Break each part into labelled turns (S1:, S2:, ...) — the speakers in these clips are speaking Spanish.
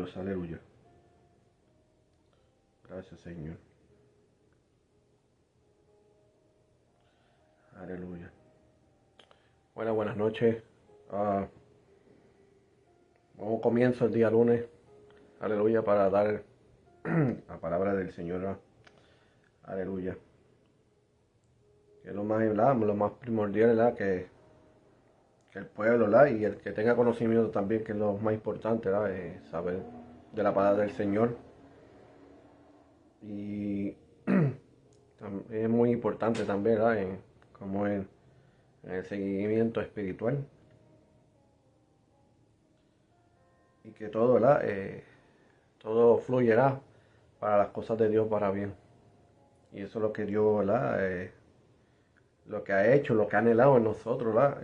S1: Dios, aleluya. Gracias, Señor. Aleluya. Buenas noches. Como comienzo el día lunes, aleluya, para dar la palabra del Señor, aleluya. Que es lo más, ¿verdad? Lo más primordial, ¿verdad? Que el pueblo, ¿verdad? Y el que tenga conocimiento también, que es lo más importante, ¿verdad? Saber de la palabra del Señor. Y es muy importante también, ¿verdad? Como en el seguimiento espiritual. Y que todo, ¿verdad? Todo fluyerá para las cosas de Dios para bien. Y eso es lo que Dios, ¿verdad? Lo que ha hecho, lo que ha anhelado en nosotros, ¿verdad?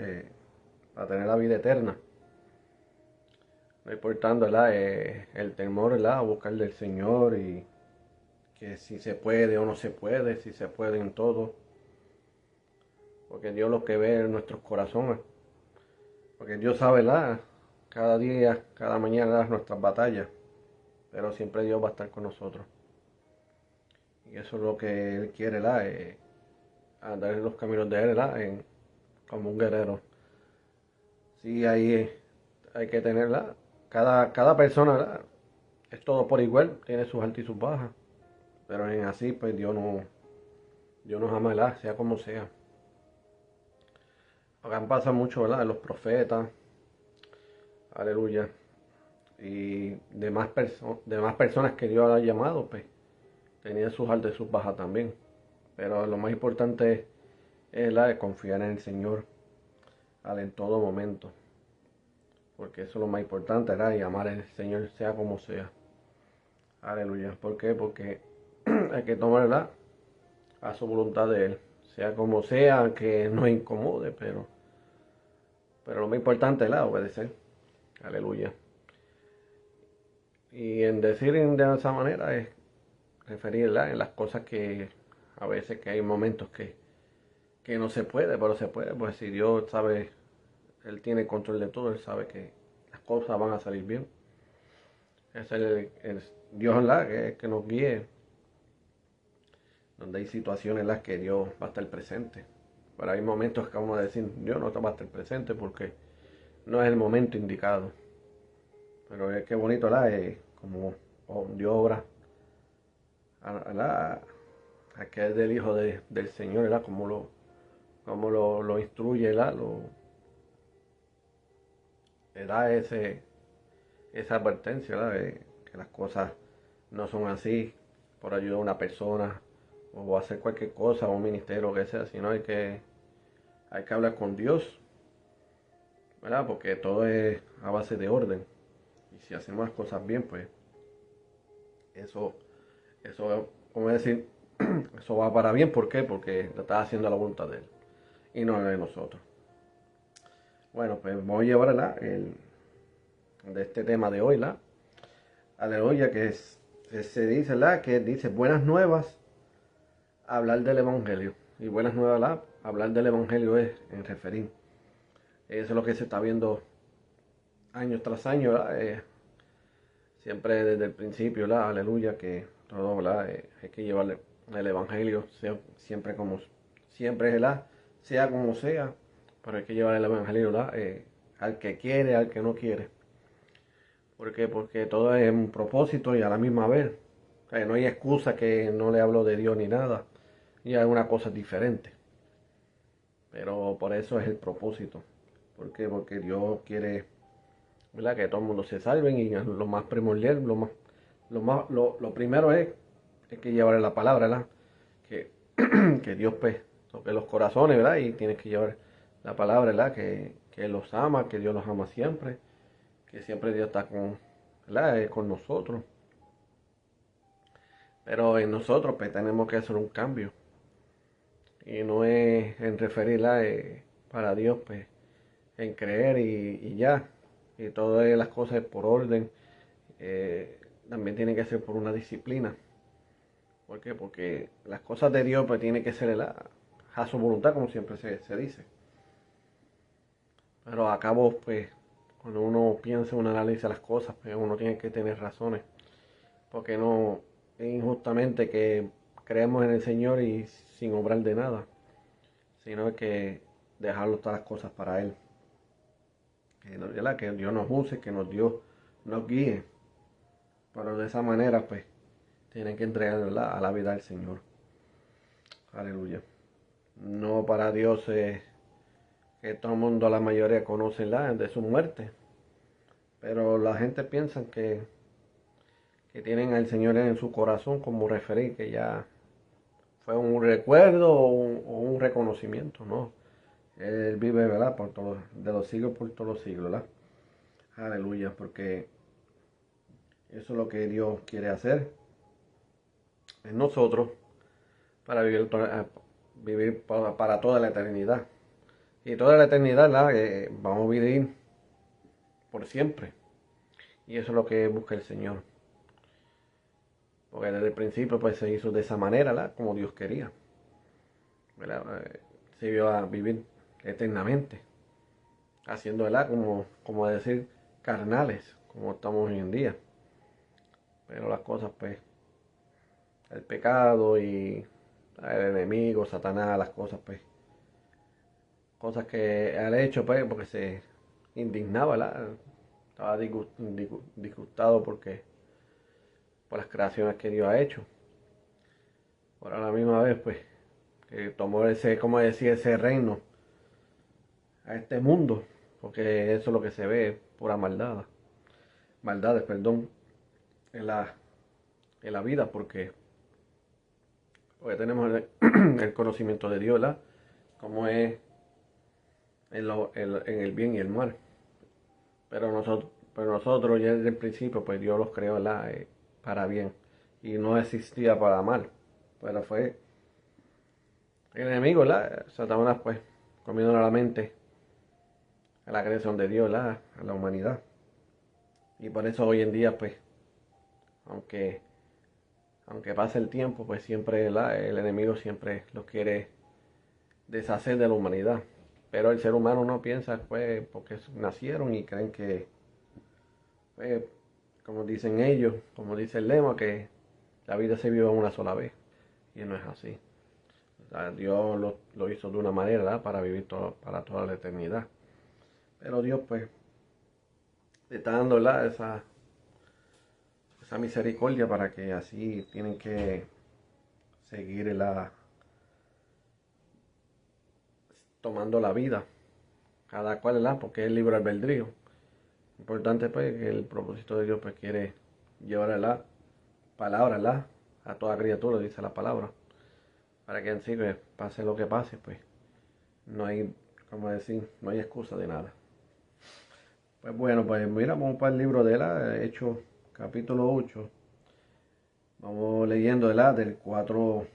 S1: Para tener la vida eterna. No importando, ¿verdad? El temor, ¿verdad? A buscar del Señor y que si se puede o no se puede, si se puede en todo. Porque Dios lo que ve en nuestros corazones. Porque Dios sabe, ¿verdad? Cada día, cada mañana nuestras batallas. Pero siempre Dios va a estar con nosotros. Y eso es lo que Él quiere, ¿verdad? Andar en los caminos de Él, ¿verdad? Como un guerrero. Sí, hay que tenerla. Cada persona, ¿verdad? Es todo por igual, tiene sus altas y sus bajas. Pero en así, pues Dios nos ama, ¿verdad? Sea como sea. Acá pasa mucho, ¿verdad? Los profetas, aleluya. Y demás personas que Dios ha llamado, pues tenían sus altas y sus bajas también. Pero lo más importante es la de confiar en el Señor en todo momento. Porque eso es lo más importante, ¿verdad? Y amar al Señor sea como sea. Aleluya. ¿Por qué? Porque hay que tomar, ¿verdad? A su voluntad de Él. Sea como sea, que nos incomode, pero lo más importante es obedecer. Aleluya. Y en decir de esa manera es referirla en las cosas que a veces que hay momentos que no se puede, pero se puede. Pues si Dios sabe, Él tiene control de todo, Él sabe que las cosas van a salir bien. Es el Dios, ¿verdad? Que nos guíe. Donde hay situaciones en las que Dios va a estar presente. Pero hay momentos que vamos a decir, Dios no va a estar presente porque no es el momento indicado. Pero es que bonito, ¿verdad? Como Dios obra, ¿verdad? Que es del Hijo del Señor, ¿verdad? Como lo instruye, ¿verdad? Le da esa advertencia, ¿verdad? Que las cosas no son así por ayudar a una persona o hacer cualquier cosa o un ministerio o que sea, sino hay que hablar con Dios, ¿verdad? Porque todo es a base de orden. Y si hacemos las cosas bien, pues eso, como decir, eso va para bien. ¿Por qué? Porque lo está haciendo a la voluntad de Él y no la de nosotros. Bueno, pues vamos a llevar de este tema de hoy, ¿la? Aleluya, se dice, ¿la? Que dice buenas nuevas, hablar del Evangelio. Y buenas nuevas, ¿la? Hablar del Evangelio es en referir. Eso es lo que se está viendo año tras año, ¿verdad? Siempre desde el principio, ¿verdad? Aleluya, que todo, ¿verdad? Hay que llevarle el Evangelio, siempre, ¿verdad? Sea como sea, pero hay que llevar el Evangelio, ¿verdad? Al que quiere, al que no quiere. ¿Por qué? Porque todo es un propósito y a la misma vez. No hay excusa que no le hablo de Dios ni nada. Y hay una cosa diferente. Pero por eso es el propósito. ¿Por qué? Porque Dios quiere, ¿verdad? Que todo el mundo se salven y lo más primordial, lo primero es que llevar la palabra, ¿verdad? Que, que Dios pues toque los corazones, ¿verdad? Y tienes que llevar la palabra, ¿verdad? Que Él los ama, que Dios los ama siempre, que siempre Dios está ¿verdad? Con nosotros. Pero en nosotros pues tenemos que hacer un cambio. Y no es en referirla para Dios, pues en creer y ya. Y todas las cosas por orden. También tiene que ser por una disciplina. ¿Por qué? Porque las cosas de Dios pues tiene que ser a su voluntad, como siempre se dice. Pero a cabo pues Cuando uno piensa, uno analiza las cosas, pues uno tiene que tener razones. Porque no es injustamente que creemos en el Señor y sin obrar de nada, sino que dejarlo todas las cosas para Él. Que Dios nos use, que nos guíe. Pero de esa manera, pues, tienen que entregarla a la vida del Señor. Aleluya. No para Dios que todo el mundo, la mayoría conoce de su muerte. Pero la gente piensa que tienen al Señor en su corazón como referir, que ya fue un recuerdo o un reconocimiento, ¿no? Él vive, ¿verdad? Por todos, de los siglos por todos los siglos, ¿verdad? Aleluya, porque eso es lo que Dios quiere hacer en nosotros para vivir para toda la eternidad. Y toda la eternidad, ¿verdad? Vamos a vivir por siempre. Y eso es lo que busca el Señor. Porque desde el principio pues se hizo de esa manera, ¿verdad? Como Dios quería. ¿Verdad? Se vio a vivir eternamente. Haciendo, ¿verdad? Como decir, carnales, como estamos hoy en día. Pero las cosas, pues, el pecado y el enemigo, Satanás, las cosas, pues, cosas que él ha hecho, pues, porque se indignaba, ¿verdad? Estaba disgustado por las creaciones que Dios ha hecho. Por a la misma vez, pues, que tomó ese, como decía, ese reino a este mundo, porque eso es lo que se ve, pura maldades, perdón, en la vida, porque tenemos el conocimiento de Dios, ¿verdad? Como es en el bien y el mal. Pero nosotros ya desde el principio, pues Dios los creó, ¿verdad? Para bien. Y no existía para mal. Pero fue el enemigo, ¿verdad? Satanás, pues, comiendo la mente a la creación de Dios, ¿verdad? A la humanidad. Y por eso hoy en día, pues, aunque, aunque pase el tiempo, pues siempre, ¿verdad? El enemigo siempre lo quiere deshacer de la humanidad. Pero el ser humano no piensa, pues, porque nacieron y creen que, pues, como dicen ellos, como dice el lema, que la vida se vive una sola vez. Y no es así. O sea, Dios lo hizo de una manera, ¿verdad? Para vivir para toda la eternidad. Pero Dios, pues, le está dando, ¿verdad? Esa misericordia para que así tienen que seguir tomando la vida. Cada cual, ¿verdad? Porque es libre albedrío. Importante, pues, que el propósito de Dios, pues, quiere llevar la palabra, ¿verdad? A toda criatura, dice la palabra. Para que en sí, pues, pase lo que pase, pues, no hay, como decir, no hay excusa de nada. Pues bueno, pues mira, vamos para el libro de Hechos, capítulo 8. Vamos leyendo del 4,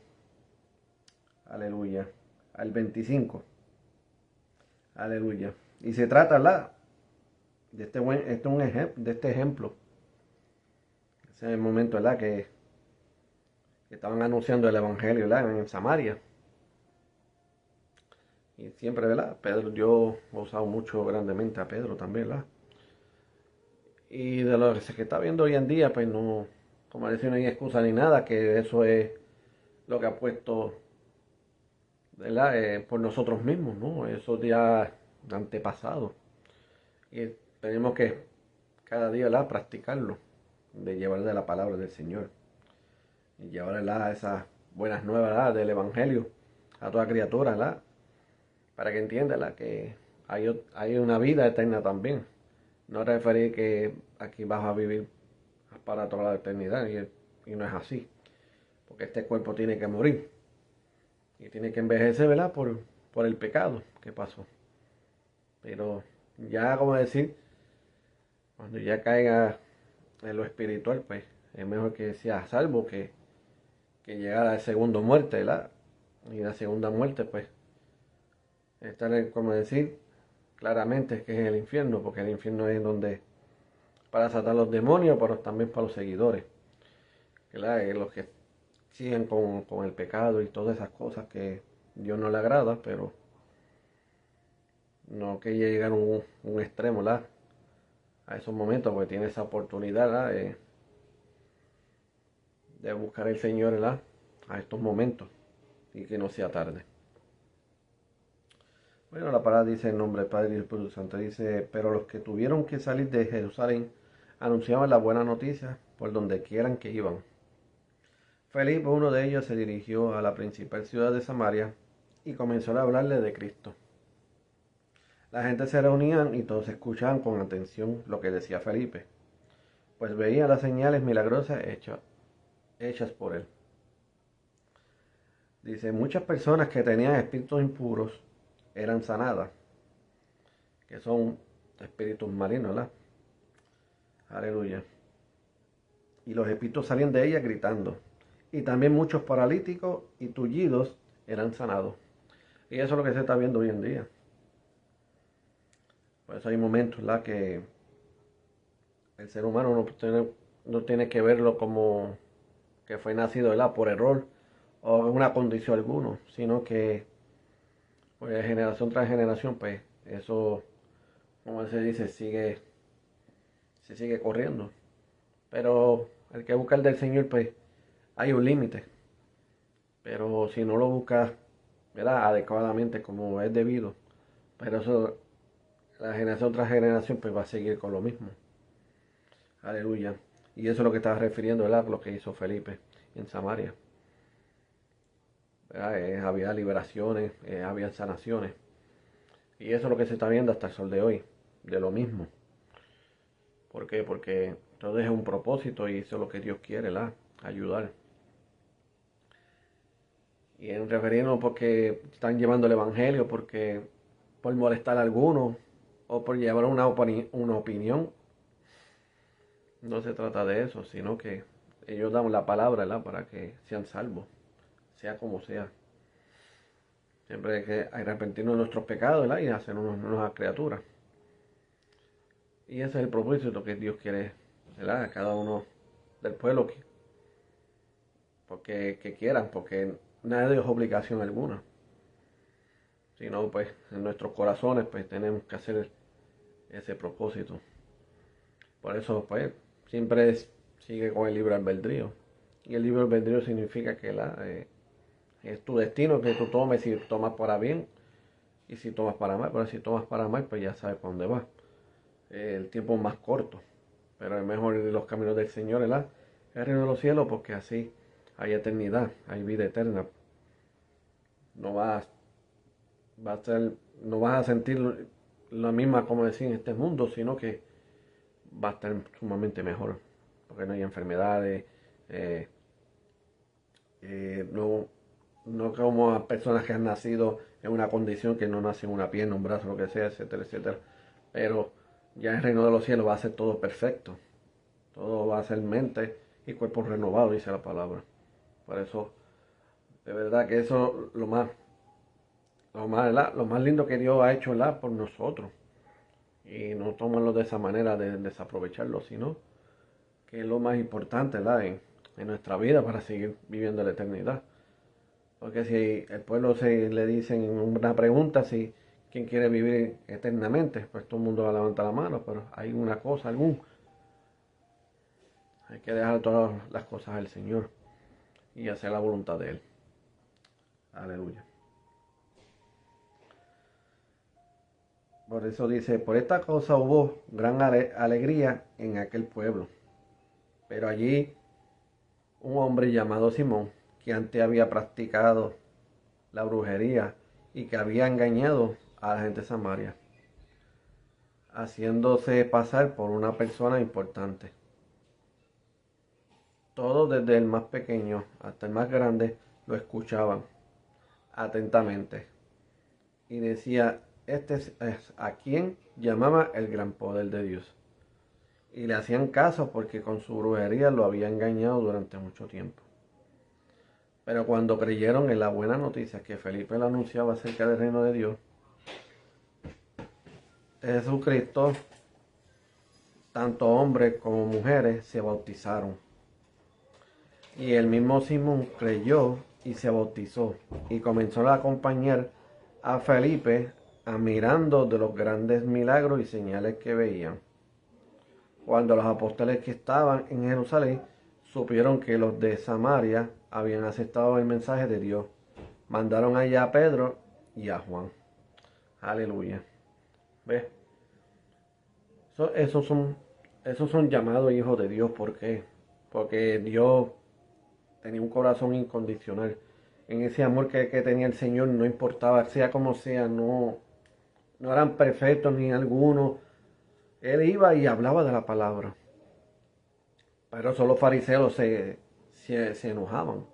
S1: aleluya, al 25. Aleluya. Y se trata de este ejemplo. Ese es el momento, ¿verdad? Que estaban anunciando el evangelio, ¿verdad? En Samaria. Y siempre, ¿verdad? Pedro, yo he usado mucho grandemente a Pedro también, ¿verdad? Y de lo que se está viendo hoy en día, pues no, como decir, no hay excusa ni nada, que eso es lo que ha puesto, ¿verdad? Por nosotros mismos, ¿no? Esos días antepasados. Y tenemos que cada día, ¿verdad? Practicarlo, de llevar de la palabra del Señor. Y llevar, ¿verdad? Esas buenas nuevas, ¿verdad? Del Evangelio a toda criatura, ¿verdad? Para que entienda, ¿verdad? Que hay una vida eterna también. No referir que aquí vas a vivir para toda la eternidad y no es así. Porque este cuerpo tiene que morir. Y tiene que envejecer, ¿verdad? Por el pecado que pasó. Pero ya, como decir, cuando ya caiga en lo espiritual, pues es mejor que sea salvo que llegar a la segunda muerte, ¿verdad? Y la segunda muerte, pues, estar, como decir, claramente que es el infierno, porque el infierno es donde para satar los demonios, pero también para los seguidores, ¿verdad? Los que siguen con el pecado y todas esas cosas que Dios no le agrada, pero no que llegar a un extremo, ¿verdad? a esos momentos, porque tiene esa oportunidad, ¿verdad? De buscar al Señor, ¿verdad? A estos momentos y que no sea tarde. Bueno, la palabra dice en nombre del Padre y del Espíritu Santo, dice, pero los que tuvieron que salir de Jerusalén anunciaban la buena noticia por donde quieran que iban. Felipe, uno de ellos, se dirigió a la principal ciudad de Samaria y comenzó a hablarle de Cristo. La gente se reunía y todos escuchaban con atención lo que decía Felipe, pues veían las señales milagrosas hechas por él. Dice, muchas personas que tenían espíritus impuros eran sanadas, que son espíritus malignos, ¿verdad? Aleluya. Y los espíritus salían de ella gritando. Y también muchos paralíticos y tullidos eran sanados. Y eso es lo que se está viendo hoy en día. Por eso hay momentos, ¿verdad?, que el ser humano no tiene que verlo como que fue nacido, ¿verdad?, por error o una condición alguna, sino que pues generación tras generación, pues eso, como se dice, se sigue corriendo. Pero el que busca el del Señor, pues hay un límite. Pero si no lo busca, ¿verdad?, adecuadamente como es debido, pero eso, la generación tras generación, pues va a seguir con lo mismo. Aleluya. Y eso es lo que estaba refiriendo, ¿verdad?, lo que hizo Felipe en Samaria. Había liberaciones, había sanaciones. Y eso es lo que se está viendo hasta el sol de hoy, de lo mismo. ¿Por qué? Porque todo es un propósito y eso es lo que Dios quiere, ¿verdad?, ayudar. Y en refiriendo porque están llevando el evangelio, porque por molestar a algunos o por llevar una opinión. No se trata de eso, sino que ellos dan la palabra, ¿verdad?, para que sean salvos, sea como sea. Siempre hay que arrepentirnos de nuestros pecados, ¿verdad?, y hacer una nueva criatura. Y ese es el propósito que Dios quiere, ¿verdad?, a cada uno del pueblo, porque que quieran, porque nada es obligación alguna. Sino pues en nuestros corazones pues tenemos que hacer ese propósito. Por eso pues siempre sigue con el libre albedrío. Y el libre albedrío significa que es tu destino que tú tomes, si tomas para bien y si tomas para mal. Pero si tomas para mal, pues ya sabes para dónde vas. El tiempo es más corto, pero es mejor de los caminos del Señor, ¿verdad?, el reino de los cielos, porque así hay eternidad, hay vida eterna. No vas, no vas a sentir la misma, como decía, en este mundo, sino que va a estar sumamente mejor, porque no hay enfermedades, no como a personas que han nacido en una condición que no nacen una pierna, un brazo, lo que sea, etcétera, etcétera. Pero ya en el reino de los cielos va a ser todo perfecto, todo va a ser mente y cuerpo renovado, dice la palabra. Por eso, de verdad que eso es lo más lindo que Dios ha hecho, ¿verdad?, por nosotros. Y no tomarlo de esa manera de desaprovecharlo, sino que es lo más importante, ¿verdad?, en nuestra vida para seguir viviendo la eternidad. Porque si el pueblo le dicen en una pregunta si quién quiere vivir eternamente, pues todo el mundo va a levantar la mano, pero hay una cosa, hay que dejar todas las cosas al Señor y hacer la voluntad de Él. Aleluya. Por eso dice, por esta cosa hubo gran alegría en aquel pueblo. Pero allí un hombre llamado Simón, que antes había practicado la brujería y que había engañado a la gente de Samaria, haciéndose pasar por una persona importante. Todos, desde el más pequeño hasta el más grande, lo escuchaban atentamente. Y decía, este es a quien llamaba el gran poder de Dios. Y le hacían caso porque con su brujería lo había engañado durante mucho tiempo. Pero cuando creyeron en la buena noticia que Felipe le anunciaba acerca del reino de Dios, Jesucristo, tanto hombres como mujeres, se bautizaron. Y el mismo Simón creyó y se bautizó y comenzó a acompañar a Felipe admirando de los grandes milagros y señales que veían. Cuando los apóstoles que estaban en Jerusalén supieron que los de Samaria habían aceptado el mensaje de Dios, mandaron allá a Pedro y a Juan. Aleluya. ¿Ves? Esos son llamados hijos de Dios. ¿Por qué? Porque Dios tenía un corazón incondicional. En ese amor que tenía el Señor, no importaba, sea como sea, no eran perfectos ni algunos. Él iba y hablaba de la palabra. Pero solo los fariseos se enojaban.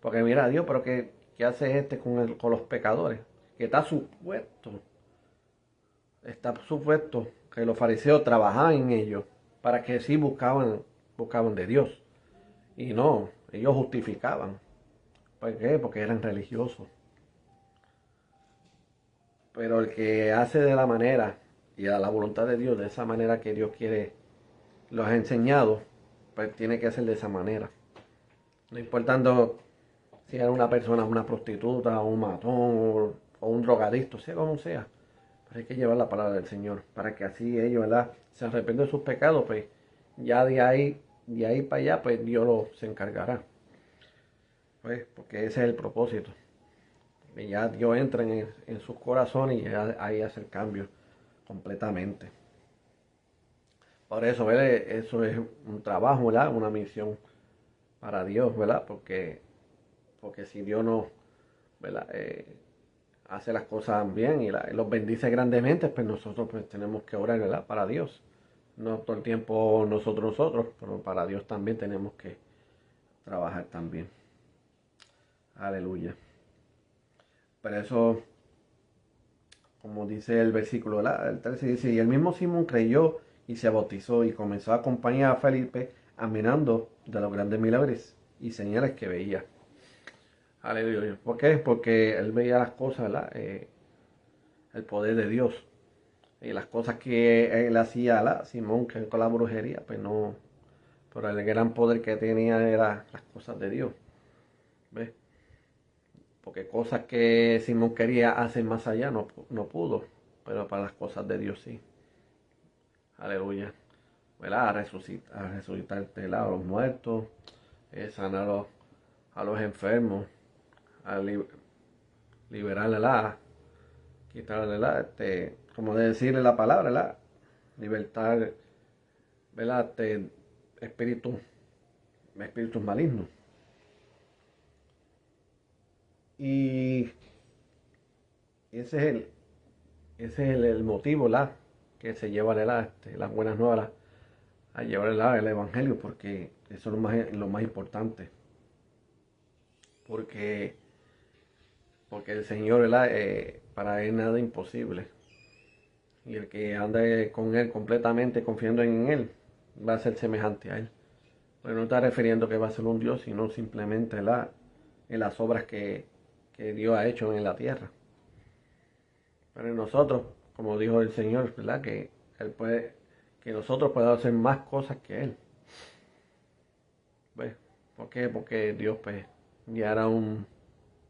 S1: Porque mira, Dios, pero ¿qué hace este con los pecadores? Que está supuesto que los fariseos trabajaban en ellos para que sí buscaban de Dios. Y no, ellos justificaban. ¿Por qué? Porque eran religiosos. Pero el que hace de la manera y a la voluntad de Dios, de esa manera que Dios quiere, los ha enseñado, pues tiene que hacer de esa manera. No importando si era una persona, una prostituta, un matón o un drogadicto, sea como sea. Pero hay que llevar la palabra del Señor para que así ellos, ¿verdad?, se arrepienten de sus pecados, pues ya de ahí para allá, pues Dios se encargará. Pues, porque ese es el propósito. Y ya Dios entra en sus corazones y ya ahí hace el cambio completamente. Por eso, ¿verdad? Eso es un trabajo, ¿verdad? Una misión para Dios, ¿verdad? Porque si Dios no, ¿verdad? Hace las cosas bien y los bendice grandemente, pues nosotros pues tenemos que orar, ¿verdad?, para Dios. No todo el tiempo nosotros, pero para Dios también tenemos que trabajar también. Aleluya. Por eso, como dice el versículo, ¿verdad?, el 13 dice, y el mismo Simón creyó y se bautizó y comenzó a acompañar a Felipe admirando de los grandes milagros y señales que veía. Aleluya. ¿Por qué? Porque él veía las cosas, ¿verdad? El poder de Dios. Y las cosas que él hacía, Simón, que con la brujería, pues no. Pero el gran poder que tenía era las cosas de Dios. ¿Ves? Porque cosas que Simón quería hacer más allá no pudo. Pero para las cosas de Dios sí. Aleluya. ¿Verdad? A resucitar a los muertos, sanar a los enfermos, a liberarle quitarle como de decirle la palabra, libertar, ¿verdad? Espíritus, espíritus malignos. Y ese es el motivo, que se lleva, las buenas nuevas a llevar, el evangelio, porque eso es lo más importante. Porque, porque el Señor, ¿verdad? Para él nada es imposible. Y el que ande con él completamente confiando en él, va a ser semejante a él. Pero no está refiriendo que va a ser un Dios, sino simplemente en las obras que Dios ha hecho en la tierra. Pero en nosotros, como dijo el Señor, ¿verdad?, que nosotros podamos hacer más cosas que Él. ¿Ves? ¿Por qué? Porque Dios, pues, ya era un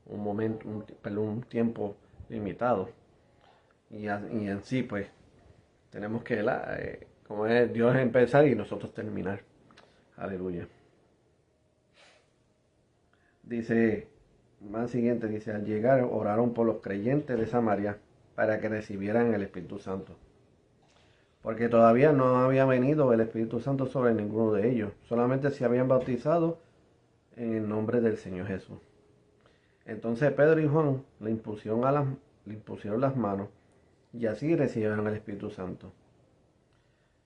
S1: momento, un tiempo limitado. Y en sí, pues, tenemos que, como es Dios empezar y nosotros terminar. Aleluya. Dice, más siguiente, dice, al llegar oraron por los creyentes de Samaria para que recibieran el Espíritu Santo. Porque todavía no había venido el Espíritu Santo sobre ninguno de ellos. Solamente se habían bautizado en el nombre del Señor Jesús. Entonces Pedro y Juan le impusieron las manos y así recibieron el Espíritu Santo.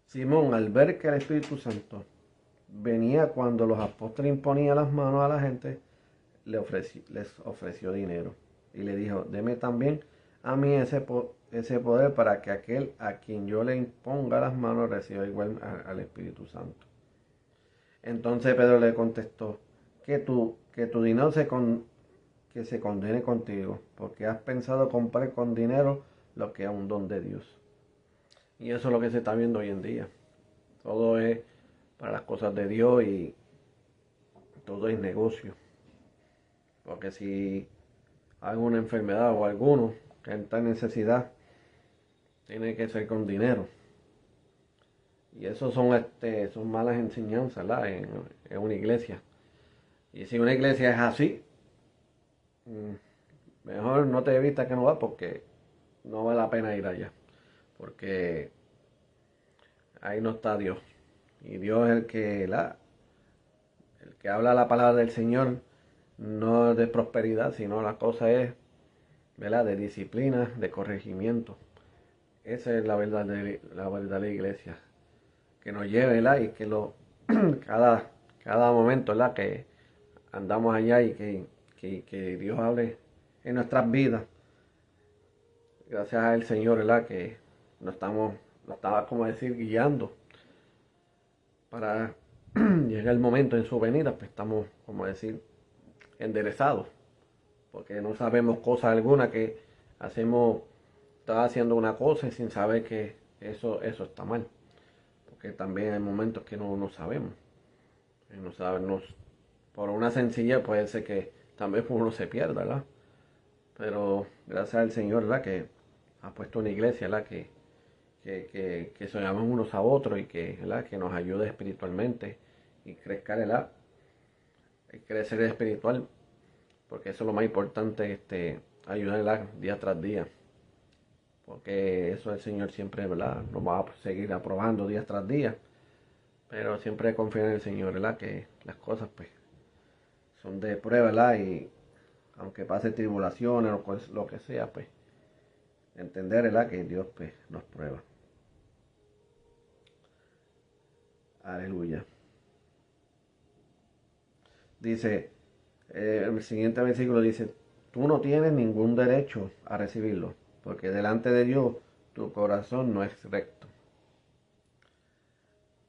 S1: Simón, al ver que el Espíritu Santo venía cuando los apóstoles imponían las manos a la gente, les ofreció dinero y le dijo, deme también a mí ese poder para que aquel a quien yo le imponga las manos reciba igual al Espíritu Santo. Entonces Pedro le contestó, que tu dinero que se condene contigo, porque has pensado comprar con dinero lo que es un don de Dios. Y eso es lo que se está viendo hoy en día. Todo es para las cosas de Dios y todo es negocio. Porque si hay una enfermedad o alguno que está en necesidad, tiene que ser con dinero. Y eso son malas enseñanzas, ¿verdad? En una iglesia. Y si una iglesia es así, mejor no te vistas que no va porque no vale la pena ir allá. Porque ahí no está Dios. Y Dios es el que habla la palabra del Señor, no es de prosperidad, sino la cosa es, ¿verdad? De disciplina, de corregimiento. Esa es la verdad de la iglesia. Que nos lleve, ¿verdad? Y que cada, cada momento, ¿verdad? Que andamos allá y que Dios hable en nuestras vidas. Gracias al Señor, ¿verdad? Que nos estaba, como decir, guiando para llegar el momento en su venida, pues estamos, como decir, enderezados. Porque no sabemos cosa alguna que hacemos, está haciendo una cosa y sin saber que eso está mal. Porque también hay momentos que no sabemos. Y no sabemos, por una sencilla puede ser que también uno se pierda, ¿verdad? Pero gracias al Señor, ¿verdad? Que ha puesto una iglesia, ¿verdad? Que se llaman unos a otros y ¿verdad? Que nos ayude espiritualmente y crezca, ¿verdad? Y crecer espiritual, porque eso es lo más importante, ayudar, ¿verdad? Día tras día. Porque eso el Señor siempre, ¿verdad? Nos va a seguir aprobando día tras día. Pero siempre confiar en el Señor, ¿verdad? Que las cosas, pues, son de prueba, ¿verdad? Y aunque pase tribulaciones o lo que sea, pues, entender, ¿verdad? Que Dios, pues, nos prueba. Aleluya. Dice, el siguiente versículo dice, tú no tienes ningún derecho a recibirlo, porque delante de Dios tu corazón no es recto.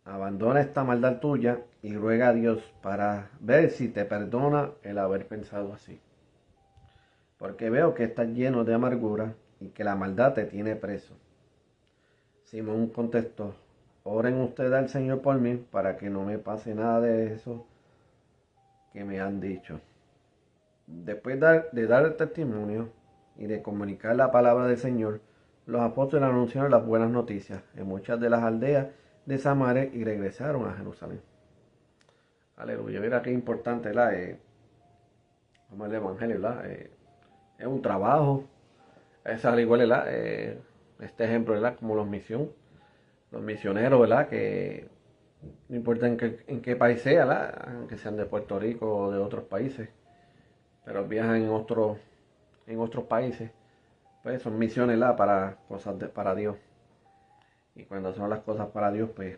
S1: Abandona esta maldad tuya y ruega a Dios para ver si te perdona el haber pensado así. Porque veo que estás lleno de amargura y que la maldad te tiene preso. Simón contestó, oren ustedes al Señor por mí para que no me pase nada de eso que me han dicho. Después de dar el testimonio y de comunicar la palabra del Señor, los apóstoles anunciaron las buenas noticias en muchas de las aldeas de Samaria y regresaron a Jerusalén. Aleluya, mira qué importante, ¿verdad? Como el Evangelio, ¿verdad? Es un trabajo, es al igual, ¿verdad? Este ejemplo, ¿verdad? Como los misioneros, ¿verdad? Que no importa en qué país sea, ¿verdad? Aunque sean de Puerto Rico o de otros países, pero viajan en otros países, pues son misiones, ¿verdad? Para cosas para Dios. Y cuando son las cosas para Dios, pues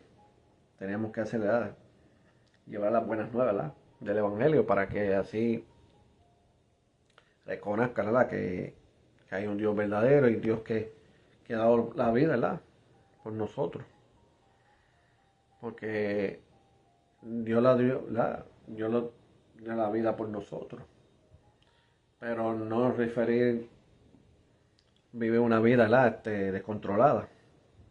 S1: tenemos que hacer, ¿verdad? Llevar las buenas nuevas, ¿verdad? Del Evangelio para que así reconozcan, ¿verdad? Que hay un Dios verdadero y Dios que ha dado la vida, ¿verdad? Por nosotros. Porque Dios dio la vida por nosotros. Pero no referir, vive una vida, ¿verdad? Descontrolada.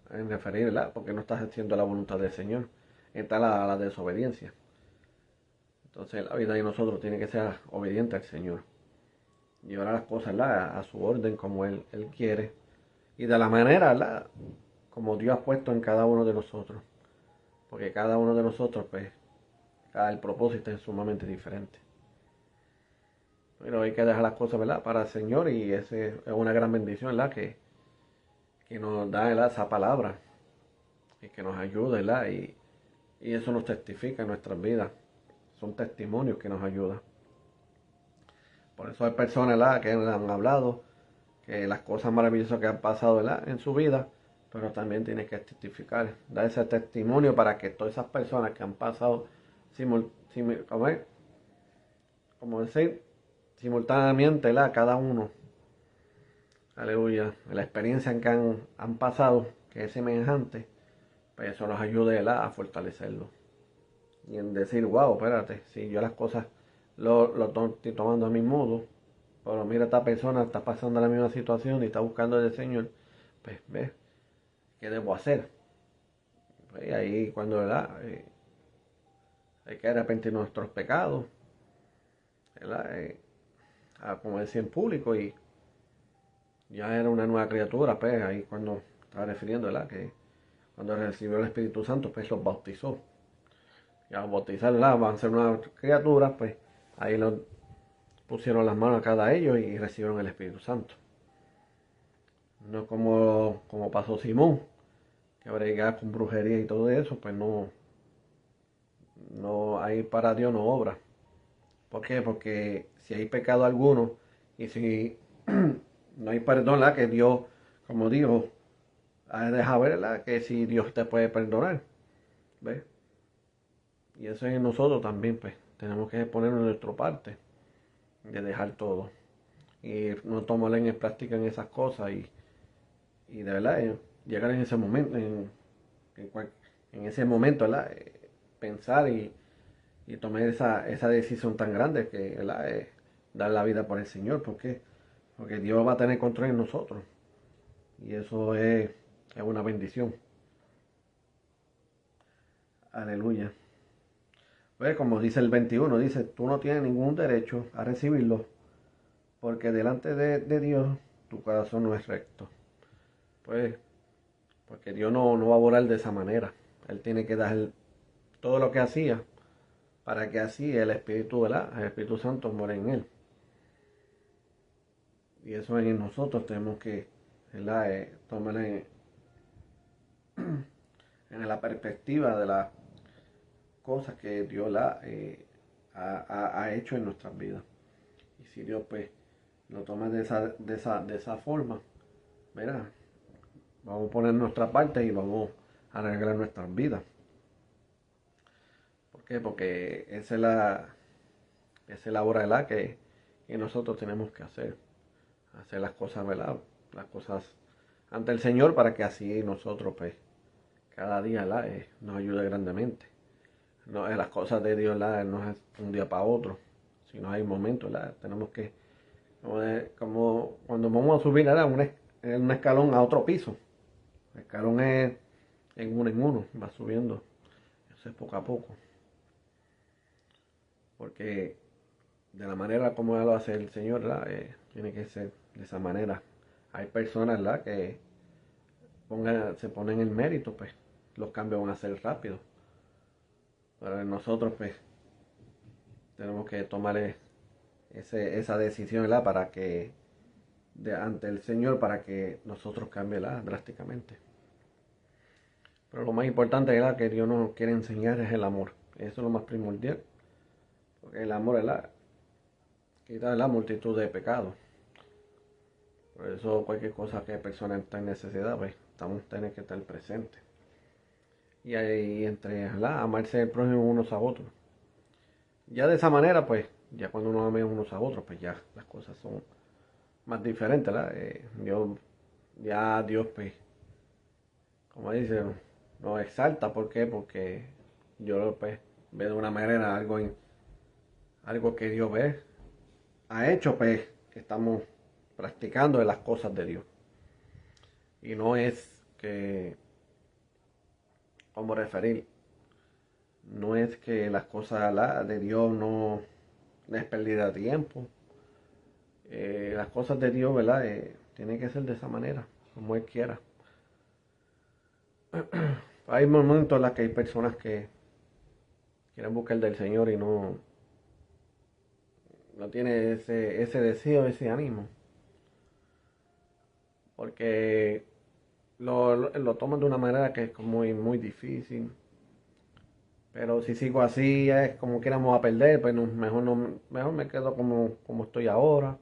S1: En referir, ¿verdad? Porque no estás haciendo la voluntad del Señor. Está la desobediencia. Entonces la vida de nosotros tiene que ser obediente al Señor. Llevar las cosas, ¿verdad? A su orden como Él quiere. Y de la manera, ¿verdad? Como Dios ha puesto en cada uno de nosotros. Porque cada uno de nosotros, pues, el propósito es sumamente diferente. Pero hay que dejar las cosas, ¿verdad? Para el Señor y esa es una gran bendición, ¿verdad? Que nos da, ¿verdad? Esa palabra y que nos ayuda, ¿verdad? Y eso nos testifica en nuestras vidas. Son testimonios que nos ayudan. Por eso hay personas, ¿verdad? Que han hablado que las cosas maravillosas que han pasado, ¿verdad? En su vida, pero también tiene que testificar, dar ese testimonio para que todas esas personas que han pasado como decir, simultáneamente, ¿verdad? Cada uno, aleluya, la experiencia en que han pasado, que es semejante, pues eso nos ayude, ¿verdad? A fortalecerlo. Y en decir, wow, espérate, si yo las cosas estoy tomando a mi modo, pero mira, esta persona está pasando la misma situación y está buscando el Señor, pues ve, ¿qué debo hacer? Pues ahí cuando, ¿verdad? Hay que arrepentir nuestros pecados, ¿verdad? Como decía en público y ya era una nueva criatura, pues ahí cuando estaba refiriendo, ¿verdad? Que cuando recibió el Espíritu Santo, pues los bautizó. Y al bautizarla, van a ser una criatura, pues ahí los pusieron las manos a cada ellos y recibieron el Espíritu Santo. No como pasó Simón, que bregar con brujería y todo eso, pues no ahí para Dios no obra. ¿Por qué? Porque si hay pecado alguno y si no hay perdón, ¿la? Que Dios, como dijo, deja ver, ¿la? Que si Dios te puede perdonar. ¿Ves? Y eso es en nosotros también, pues. Tenemos que ponernos en nuestra parte de dejar todo. Y no tomar en práctica en esas cosas y de verdad llegar en ese momento, en ese momento, ¿verdad? Pensar y tomar esa decisión tan grande que ¿verdad? Dar la vida por el Señor. ¿Por qué? Porque Dios va a tener control en nosotros. Y eso es una bendición. Aleluya. Pues como dice el 21, dice, tú no tienes ningún derecho a recibirlo, porque delante de Dios tu corazón no es recto. Pues, porque Dios no va a orar de esa manera. Él tiene que dar todo lo que hacía para que así el Espíritu, ¿verdad? El Espíritu Santo muera en él. Y eso en nosotros tenemos que, ¿verdad? Tomar en la perspectiva de las cosas que Dios ha hecho en nuestras vidas. Y si Dios pues lo toma de esa forma, verá, vamos a poner nuestra parte y vamos a arreglar nuestras vidas. ¿Por qué? Porque esa es la hora, ¿verdad? Que nosotros tenemos que hacer las cosas, ¿verdad? Las cosas ante el Señor para que así nosotros pues cada día nos ayude grandemente. No, las cosas de Dios no es un día para otro, sino hay momentos, tenemos que, como cuando vamos a subir un escalón a otro piso. El escalón es en uno, va subiendo, eso es poco a poco. Porque de la manera como lo hace el Señor, tiene que ser de esa manera. Hay personas que se ponen en mérito, pues los cambios van a ser rápidos. Pero nosotros pues tenemos que tomar esa decisión, ¿verdad? Para que ante el Señor, para que nosotros cambiemos drásticamente. Pero lo más importante, ¿verdad? Que Dios nos quiere enseñar es el amor. Eso es lo más primordial. Porque el amor, ¿verdad? Quita la multitud de pecados. Por eso cualquier cosa que persona está en necesidad, pues tenemos que estar presentes. Y ahí entre, ¿verdad? Amarse el prójimo unos a otros. Ya de esa manera, pues, ya cuando nos amemos unos a otros, pues ya las cosas son más diferentes, ¿verdad? Dios, pues, como dice, nos exalta. ¿Por qué? Porque yo, pues, veo de una manera algo que Dios ha hecho, pues, que estamos practicando de las cosas de Dios. Y no es que, como referir, no es que las cosas de Dios no es pérdida de tiempo. Las cosas de Dios, ¿verdad? Tienen que ser de esa manera, como Él quiera. Hay momentos en los que hay personas que quieren buscar del Señor y no tiene ese deseo, ese ánimo. Porque lo toman de una manera que es muy, muy difícil. Pero si sigo así, es como que vamos a perder, pues mejor me quedo como estoy ahora.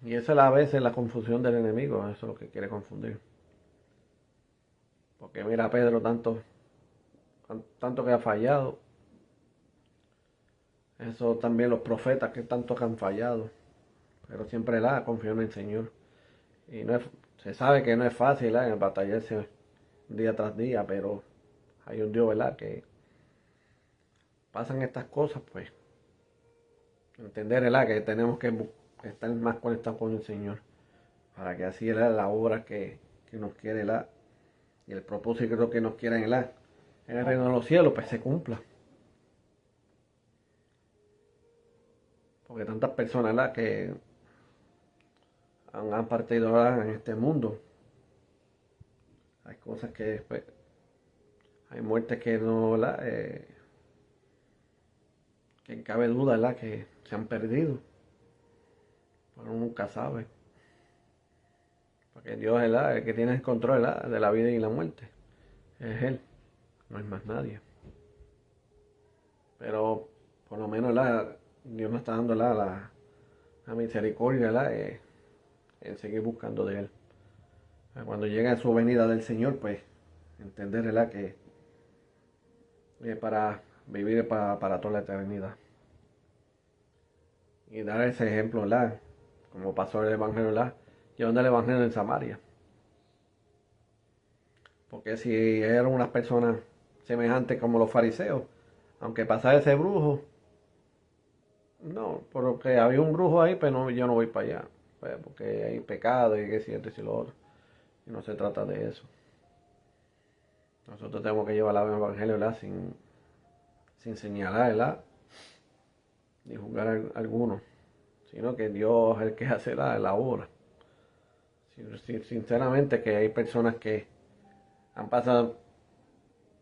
S1: Y esa es a veces la confusión del enemigo, eso es lo que quiere confundir. Porque mira a Pedro tanto que ha fallado. Eso también los profetas que tanto que han fallado. Pero siempre confiando en el Señor. Y se sabe que no es fácil en batallarse día tras día, pero hay un Dios, ¿verdad? Que pasan estas cosas, pues. Entender, ¿verdad? Que tenemos que estar más conectados con el Señor. Para que así, ¿verdad? La obra que nos quiere, ¿verdad? Y el propósito que nos quiere, ¿verdad? En el reino de los cielos, pues se cumpla. Porque tantas personas, ¿verdad? Que han partido en este mundo. Hay cosas que, pues, hay muertes que no, ¿verdad? Que cabe duda, ¿verdad? Que se han perdido. Pero uno nunca sabe. Porque Dios es el que tiene el control, ¿verdad? De la vida y la muerte. Es Él, no es más nadie. Pero por lo menos Dios nos está dando la misericordia, ¿verdad? En seguir buscando de Él. Cuando llegue su venida del Señor, pues entender, ¿verdad? Que es para vivir para toda la eternidad. Y dar ese ejemplo, ¿verdad? Como pasó el Evangelio, ¿verdad? Llevando el Evangelio en Samaria. Porque si eran unas personas semejantes como los fariseos, aunque pasara ese brujo, no, porque había un brujo ahí, pero no, yo no voy para allá. Pues, porque hay pecado y que siente y lo otro. Y no se trata de eso. Nosotros tenemos que llevar el Evangelio, ¿verdad? Sin señalar, ¿verdad? Ni juzgar a alguno. Sino que Dios es el que hace la obra. Sinceramente que hay personas que han pasado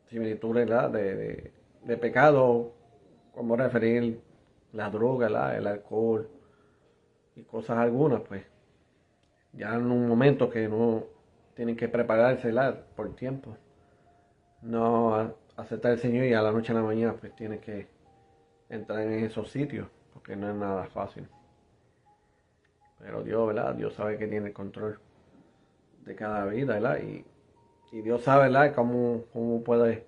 S1: similitudes, ¿verdad? De pecado, como referir la droga, ¿verdad? El alcohol y cosas algunas, pues ya en un momento que no tienen que prepararse, ¿verdad? Por tiempo. No aceptar al Señor y a la noche a la mañana pues tiene que entrar en esos sitios, porque no es nada fácil. Pero Dios, ¿verdad? Dios sabe que tiene el control de cada vida, ¿verdad? Y Dios sabe, ¿verdad? Cómo puede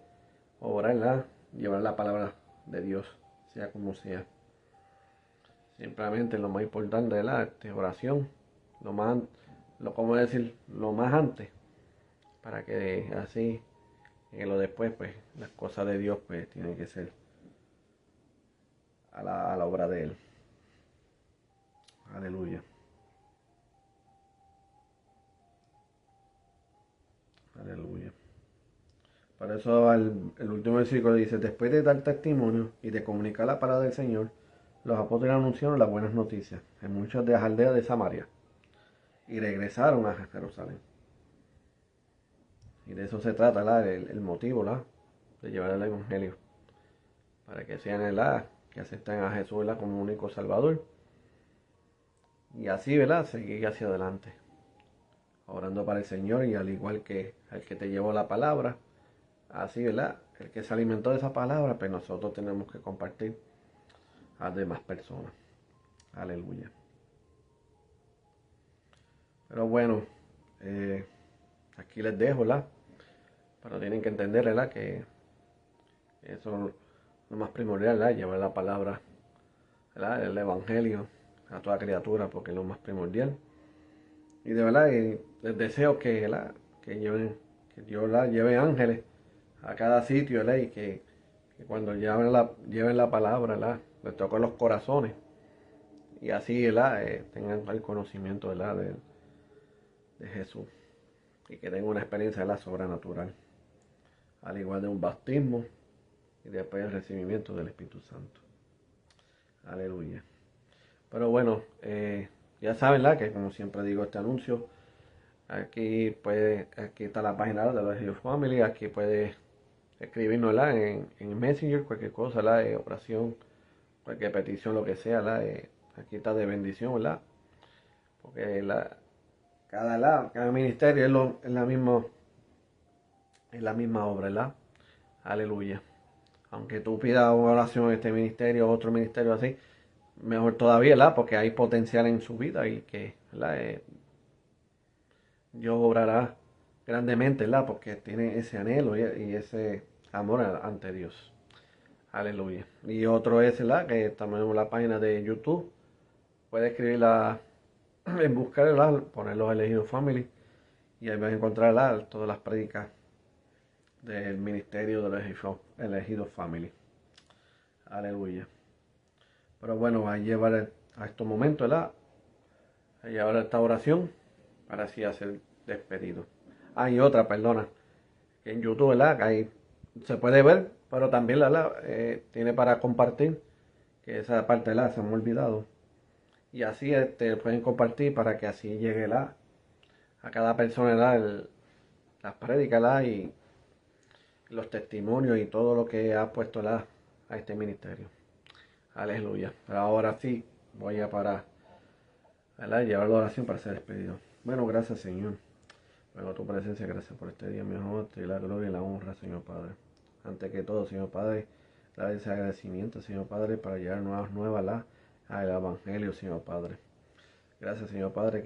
S1: obrar, ¿verdad? Llevar la palabra de Dios, sea como sea. Simplemente lo más importante, ¿verdad? Oración, lo más, como decir, lo más antes, para que así, en lo después, pues, las cosas de Dios, pues, tienen que ser a la obra de Él. Aleluya. Aleluya. Por eso el último versículo dice, después de dar testimonio y de comunicar la palabra del Señor, los apóstoles anunciaron las buenas noticias en muchas de las aldeas de Samaria y regresaron a Jerusalén. Y de eso se trata, ¿la? El motivo, ¿la? De llevar el Evangelio. Para que sean, ¿verdad? Que acepten a Jesús, ¿verdad? Como único Salvador. Y así, ¿verdad? Seguir hacia adelante. Orando para el Señor y al igual que el que te llevó la palabra, así, ¿verdad? El que se alimentó de esa palabra, pues nosotros tenemos que compartir a demás personas. Aleluya. Pero bueno, aquí les dejo, ¿verdad? Pero tienen que entender, ¿verdad? Que eso es lo más primordial, ¿verdad? Llevar la palabra, ¿verdad? El Evangelio a toda criatura, porque es lo más primordial. Y de verdad, les deseo que, ¿verdad? Que Dios lleve ángeles a cada sitio, ¿verdad? Y que cuando lleven la palabra, ¿verdad? Les toque los corazones. Y así, ¿verdad? Tengan el conocimiento, ¿verdad? De Jesús. Y que tengan una experiencia, ¿verdad? Sobrenatural. Al igual de un bautismo y después el recibimiento del Espíritu Santo. Aleluya. Pero bueno, ya saben, ¿verdad? Que como siempre digo este anuncio, aquí está la página de los Helios Family, aquí puede escribirnos, ¿verdad? En Messenger, cualquier cosa, ¿verdad? Oración, cualquier petición, lo que sea, ¿verdad? Aquí está de bendición, ¿verdad? Porque cada ministerio es la misma obra, ¿verdad? Aleluya. Aunque tú pidas una oración en este ministerio, otro ministerio así, mejor todavía, ¿verdad? Porque hay potencial en su vida y que, ¿verdad? Dios obrará grandemente, ¿verdad? Porque tiene ese anhelo y ese amor ante Dios. Aleluya. Y otro es, ¿verdad? Que también en la página de YouTube. Puede escribirla en buscar, ¿verdad? Poner los elegidos family. Y ahí vas a encontrar, ¿verdad? Todas las prédicas del ministerio de los elegidos family. Aleluya. Pero bueno, va a llevar a estos momentos, ¿verdad? A llevar esta oración para así hacer despedido. Hay otra, perdona, que en YouTube, ¿verdad? Que ahí se puede ver, pero también, ¿verdad? Tiene para compartir, que esa parte, ¿verdad? Se me ha olvidado. Y así pueden compartir para que así llegue, ¿verdad? A cada persona, ¿verdad? las prédicas, ¿verdad? Y los testimonios y todo lo que ha puesto a este ministerio. Aleluya. Pero ahora sí, voy a parar, ¿verdad? Llevar la oración para ser despedido. Bueno, gracias, Señor. Luego tu presencia, gracias por este día, mi amor, y la gloria y la honra, Señor Padre. Antes que todo, Señor Padre, dar ese agradecimiento, Señor Padre, para llevar nuevas al Evangelio, Señor Padre. Gracias, Señor Padre,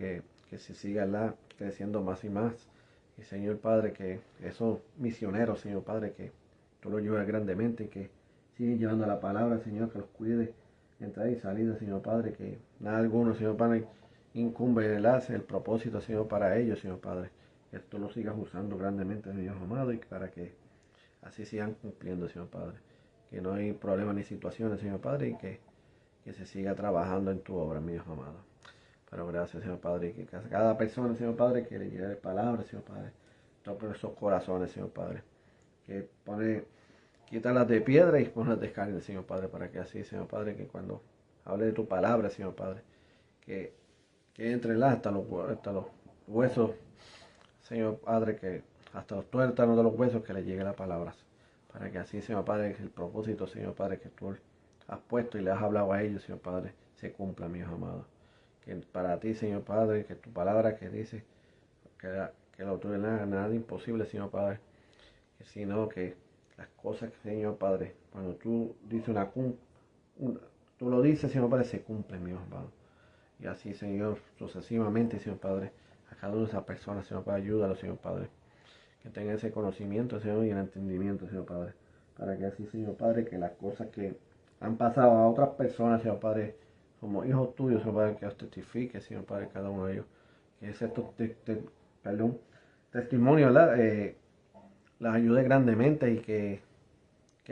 S1: que se siga creciendo más y más. Y Señor Padre, que esos misioneros, Señor Padre, que tú los llevas grandemente y que siguen llevando la palabra, Señor, que los cuide, entrada y salida, Señor Padre, que nada alguno, Señor Padre, incumbe el propósito, Señor, para ellos, Señor Padre. Que tú los sigas usando grandemente, Dios amado, y para que así sigan cumpliendo, Señor Padre. Que no hay problemas ni situaciones, Señor Padre, y que se siga trabajando en tu obra, mi Dios amado. Pero gracias, Señor Padre, que cada persona, Señor Padre, que le lleve palabras, Señor Padre, toque esos corazones, Señor Padre, que quítalas de piedra y ponlas de carne, Señor Padre, para que así, Señor Padre, que cuando hable de tu palabra, Señor Padre, que entre hasta los huesos, Señor Padre, que hasta los tuértanos de los huesos que le llegue la palabra, para que así, Señor Padre, el propósito, Señor Padre, que tú has puesto y le has hablado a ellos, Señor Padre, se cumpla, mi Hijo amado. Que para ti, Señor Padre, que tu palabra que dice que lo tuyo nada imposible, Señor Padre, sino que las cosas que, Señor Padre, cuando tú dices tú lo dices, Señor Padre, se cumplen, mi amado. Y así, Señor, sucesivamente, Señor Padre, a cada una de esas personas, Señor Padre, ayúdalo, Señor Padre, que tenga ese conocimiento, Señor, y el entendimiento, Señor Padre, para que así, Señor Padre, que las cosas que han pasado a otras personas, Señor Padre, como hijos tuyos, Señor Padre, que os testifique, Señor Padre, cada uno de ellos, que ese testimonio, ¿verdad? Las ayude grandemente y que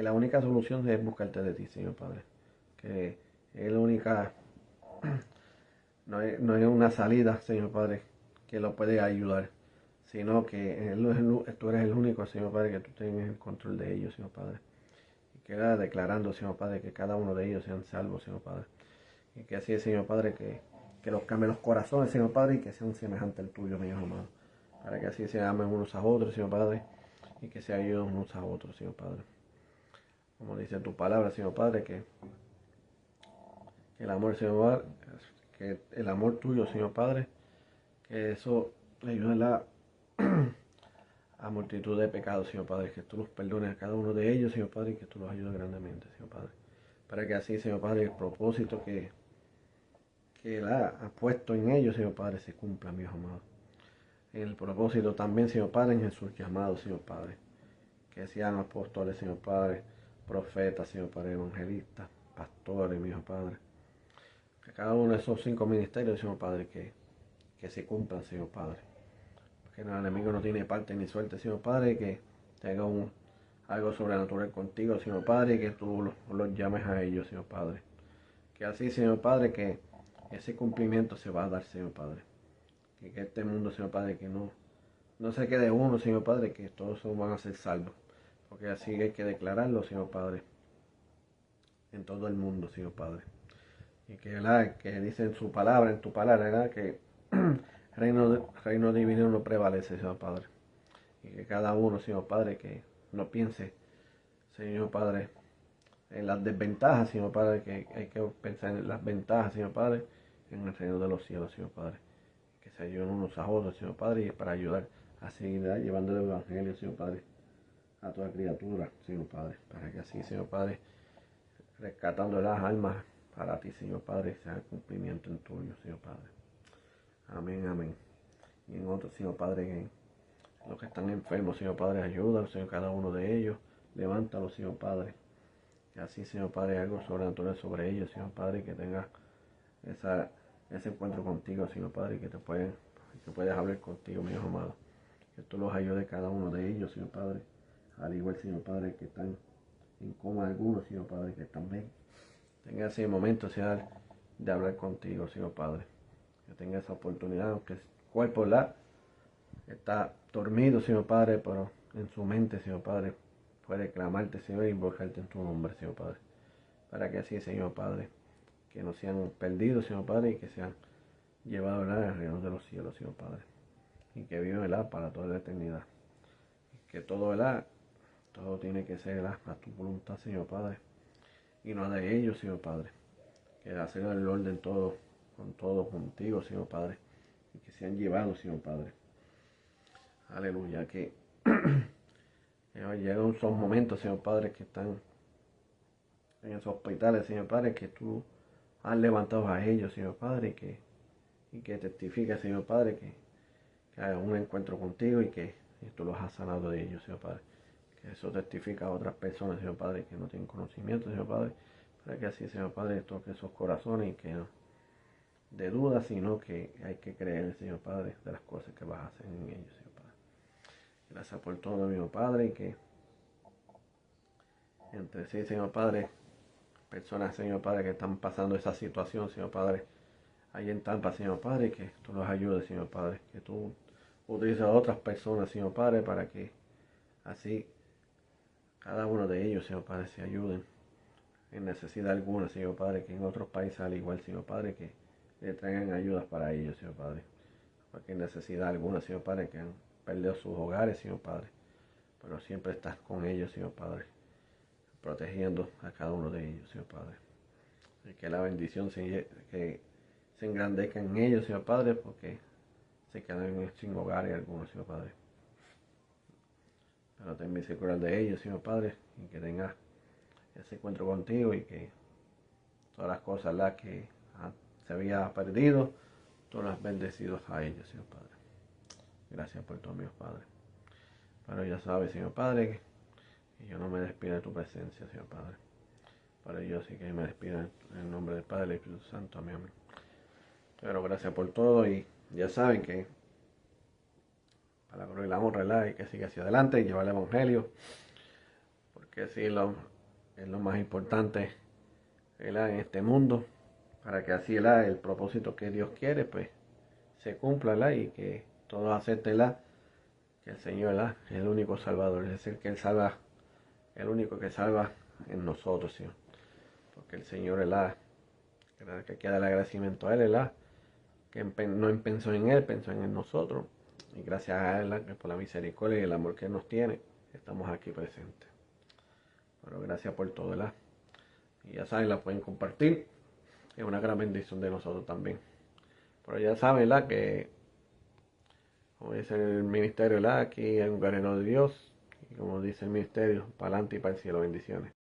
S1: la única solución es buscarte de ti, Señor Padre, que es la única, no hay una salida, Señor Padre, que lo puede ayudar, sino que tú eres el único, Señor Padre, que tú tengas el control de ellos, Señor Padre, y queda declarando, Señor Padre, que cada uno de ellos sean salvos, Señor Padre. Y que así es, Señor Padre, que los cambie los corazones, Señor Padre, y que sean semejantes al tuyo, mi Hijo amado. Para que así se amen unos a otros, Señor Padre, y que se ayuden unos a otros, Señor Padre. Como dice tu palabra, Señor Padre, que el amor, Señor Padre, que el amor tuyo, Señor Padre, que eso ayuda a multitud de pecados, Señor Padre, que tú los perdones a cada uno de ellos, Señor Padre, y que tú los ayudes grandemente, Señor Padre. Para que así, Señor Padre, el propósito que Él ha puesto en ellos, Señor Padre, se cumpla, mi Hijo amado. En el propósito también, Señor Padre, en Jesús llamado, Señor Padre. Que sean apóstoles, Señor Padre, profetas, Señor Padre, evangelistas, pastores, mi Hijo Padre. Que cada uno de esos 5 ministerios, Señor Padre, que se cumplan, Señor Padre. Que el enemigo no tiene parte ni suerte, Señor Padre, que tenga algo sobrenatural contigo, Señor Padre, y que tú los llames a ellos, Señor Padre. Que así, Señor Padre, que ese cumplimiento se va a dar, Señor Padre. Que este mundo, Señor Padre, que no se quede uno, Señor Padre, que todos van a ser salvos. Porque así hay que declararlo, Señor Padre, en todo el mundo, Señor Padre. Y que dice en su palabra, en tu palabra, ¿verdad? Que reino divino no prevalece, Señor Padre. Y que cada uno, Señor Padre, que no piense, Señor Padre, en las desventajas, Señor Padre, que hay que pensar en las ventajas, Señor Padre, en el reino de los cielos, Señor Padre. Que se ayuden unos a otros, Señor Padre, y para ayudar a seguir llevando el Evangelio, Señor Padre, a toda criatura, Señor Padre. Para que así, Señor Padre, rescatando las almas para ti, Señor Padre, sea el cumplimiento en tuyo, Señor Padre. Amén, amén. Y en otros, Señor Padre, que los que están enfermos, Señor Padre, ayúdalos, Señor, cada uno de ellos. Levántalos, Señor Padre. Que así, Señor Padre, algo sobrenatural sobre ellos, Señor Padre, que tenga ese encuentro contigo, Señor Padre, que puedas hablar contigo, mi Hijo amado. Que tú los ayudes cada uno de ellos, Señor Padre. Al igual, Señor Padre, que están en coma algunos, Señor Padre, que también tenga ese momento, Señor, de hablar contigo, Señor Padre. Que tenga esa oportunidad, aunque el cuerpo está dormido, Señor Padre, pero en su mente, Señor Padre, puede clamarte, Señor, e invocarte en tu nombre, Señor Padre. Para que así, Señor Padre, que no sean perdidos, Señor Padre, y que sean llevados al reino de los cielos, Señor Padre. Y que vivan para toda la eternidad. que todo, ¿verdad? Todo tiene que ser, ¿verdad?, a tu voluntad, Señor Padre, y no de ellos, Señor Padre. Que hacer el orden todo contigo, Señor Padre, y que sean llevados, Señor Padre. Aleluya, que llegan esos momentos, Señor Padre, que están en esos hospitales, Señor Padre, que tú has levantado a ellos, Señor Padre, y que testifique, Señor Padre, que haya un encuentro contigo y que tú los has sanado de ellos, Señor Padre. Que eso testifica a otras personas, Señor Padre, que no tienen conocimiento, Señor Padre, para que así, Señor Padre, toque esos corazones y que no de duda, sino que hay que creer, Señor Padre, de las cosas que vas a hacer en ellos, Señor Padre. Gracias por todo, mi Padre, y que entre sí, Señor Padre, personas, Señor Padre, que están pasando esa situación, Señor Padre, ahí en Tampa, Señor Padre, que tú los ayudes, Señor Padre, que tú utilices a otras personas, Señor Padre, para que así cada uno de ellos, Señor Padre, se ayuden en necesidad alguna, Señor Padre, que en otros países al igual, Señor Padre, que le traigan ayudas para ellos, Señor Padre, porque en necesidad alguna, Señor Padre, que han perdido sus hogares, Señor Padre, pero siempre estás con ellos, Señor Padre, protegiendo a cada uno de ellos, Señor Padre. Y que la bendición que se engrandezca en ellos, Señor Padre, porque se quedan sin hogares algunos, Señor Padre. Pero ten misericordia de ellos, Señor Padre, y que tengas ese encuentro contigo y que todas las cosas las que se había perdido, tú las bendecidos a ellos, Señor Padre. Gracias por todo, mi Padre. Pero ya sabes, Señor Padre, que yo no me despido de tu presencia, Señor Padre. Pero yo sí que me despido en el nombre del Padre y del Espíritu Santo. Amén. Pero gracias por todo y ya saben que para la gloria y la honra, ¿verdad?, hay que seguir hacia adelante y llevar el Evangelio, porque sí es lo más importante, ¿verdad?, en este mundo, para que así, ¿verdad?, el propósito que Dios quiere, pues, se cumpla, ¿verdad?, y que todos acepten, ¿verdad?, que el Señor, ¿verdad?, es el único Salvador, es decir, que Él salva, el único que salva en nosotros, Señor, porque el Señor, ¿verdad?, que queda el agradecimiento a Él, ¿verdad?, que no pensó en Él, pensó en nosotros, y gracias a Él, ¿verdad?, por la misericordia y el amor que Él nos tiene, estamos aquí presentes. Pero gracias por todo, ¿verdad? Y ya saben, la pueden compartir, es una gran bendición de nosotros también. Pero ya saben, ¿verdad?, que como dice el ministerio, ¿verdad?, aquí hay un guerrero de Dios, y como dice el ministerio, para adelante y para el cielo, bendiciones.